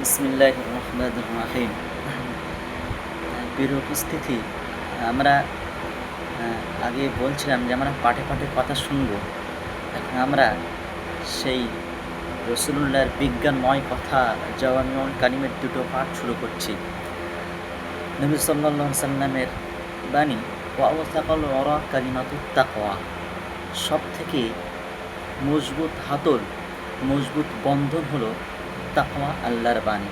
বিসমিল্লাহির রহমানির রহিম। প্রিয় উপস্থিতি, আমরা আগে বলছিলাম যে আমরা পাঠে পাঠে কথা শুনবো। এখন আমরা সেই রসুলুল্লাহর বিজ্ঞানময় কথা জাওয়ামিউল কালিমের দুটো পাঠ শুরু করছি। নবী সাল্লাল্লাহু আলাইহি সাল্লামের বাণী, ওয়া আওসাকাল ওয়ারা কালিমাতুত তাকওয়া। সব থেকে মজবুত হাতল, মজবুত বন্ধন হলো তাকওয়া, আল্লাহর বাণী।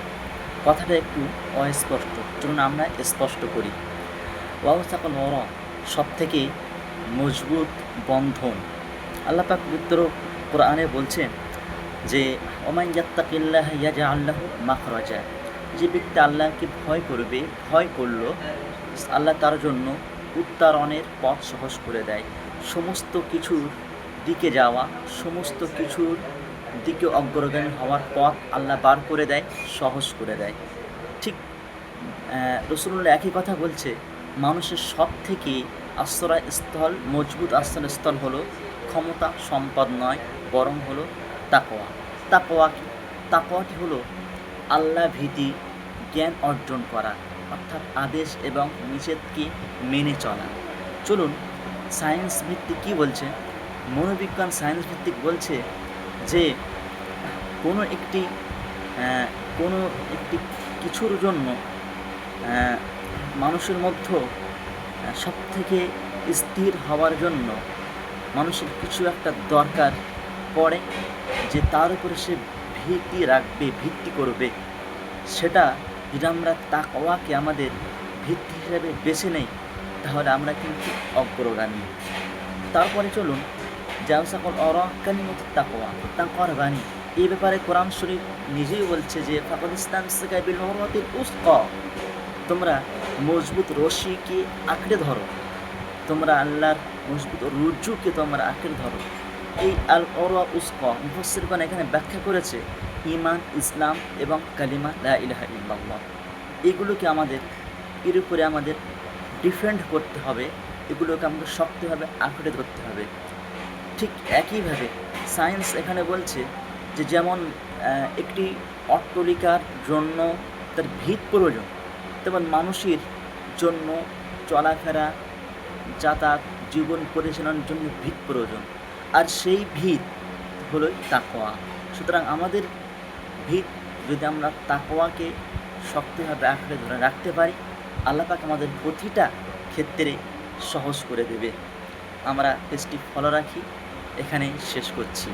কথাটা একটু অস্পষ্ট, চলুন আমরা স্পষ্ট করি। ওয়াসাকাল ওয়ারা, সব থেকে মজবুত বন্ধন। আল্লাহ পাক পবিত্র কোরআনে বলছেন যে ওমান ইয়াত্তাকিল্লাহ ইয়াজআল লাহু মাখরাজা, যে ব্যক্তি আল্লাহকে ভয় করবে, ভয় করলো, আল্লাহ তার জন্য উত্তরণের পথ সহজ করে দেয়। সমস্ত কিছুর দিকে যাওয়া, সমস্ত কিছুর দিকে অগ্রগামী হওয়ার পথ আল্লাহ বার করে দেয়, সহজ করে দেয়। ঠিক রাসূলুল্লাহ একই কথা বলছে, মানুষের সব থেকে আশ্রয়স্থল, মজবুত আশ্রয়স্থল হলো ক্ষমতা, সম্পদ নয়, বরং হলো তাকওয়া। তাকওয়া কি? তাকওয়াটি হলো আল্লাহ ভীতি, জ্ঞান অর্জন করা, অর্থাৎ আদেশ এবং নিষেধকে মেনে চলা। চলুন সায়েন্স ভিত্তিক কী বলছে, মনোবিজ্ঞান সায়েন্স ভিত্তিক বলছে যে কোনো একটি কিছুর জন্য মানুষের মধ্যে সবথেকে স্থির হওয়ার জন্য মানুষের কিছু একটা দরকার পড়ে, যে তার উপরে সে ভীতি রাখবে, ভিত্তি করবে। সেটা যদি আমরা তাকওয়াকে আমাদের ভিত্তি হিসাবে বেছে নেই, তাহলে আমরা কিন্তু অগ্রগামী। তারপরে চলুন জাওসাকাল ওয়ারা কালিমাতুত তাকওয়া, তাকওয়ার বাণী। এই ব্যাপারে কোরআন শরীফ নিজেই বলছে যে ফাকাদ ইসতামসাকা বিল উরওয়াতিল উসকা, তোমরা মজবুত রশিকে আঁকড়ে ধরো, তোমরা আল্লাহর মজবুত রজ্জুকে তোমরা আঁকড়ে ধরো। এই আল উরওয়া উসকা মুফাসসিরগণ এখানে ব্যাখ্যা করেছে ঈমান, ইসলাম এবং কালিমা লা ইলাহা ইল্লাল্লাহ। এগুলোকে আমাদের, এর উপরে আমাদের ডিফেন্ড করতে হবে, এগুলোকে আমাদের শক্তভাবে আঁকড়ে ধরতে হবে। ঠিক একইভাবে সায়েন্স এখানে বলছে যে যেমন একটি অট্টালিকার জন্য তার ভিত প্রয়োজন, তেমন মানুষের জন্য চলাফেরা, যাতায়াত, জীবন পরিচালনার জন্য ভিত প্রয়োজন, আর সেই ভিত হলো তাকওয়া। সুতরাং আমাদের ভিত যদি আমরা তাকওয়াকে শক্তভাবে আঁকড়ে ধরে রাখতে পারি, আল্লাহ পাক আমাদের প্রতিটা ক্ষেত্রে সহজ করে দেবে। আমরা পেজটি ফলো রাখি, এখানেই শেষ করছি।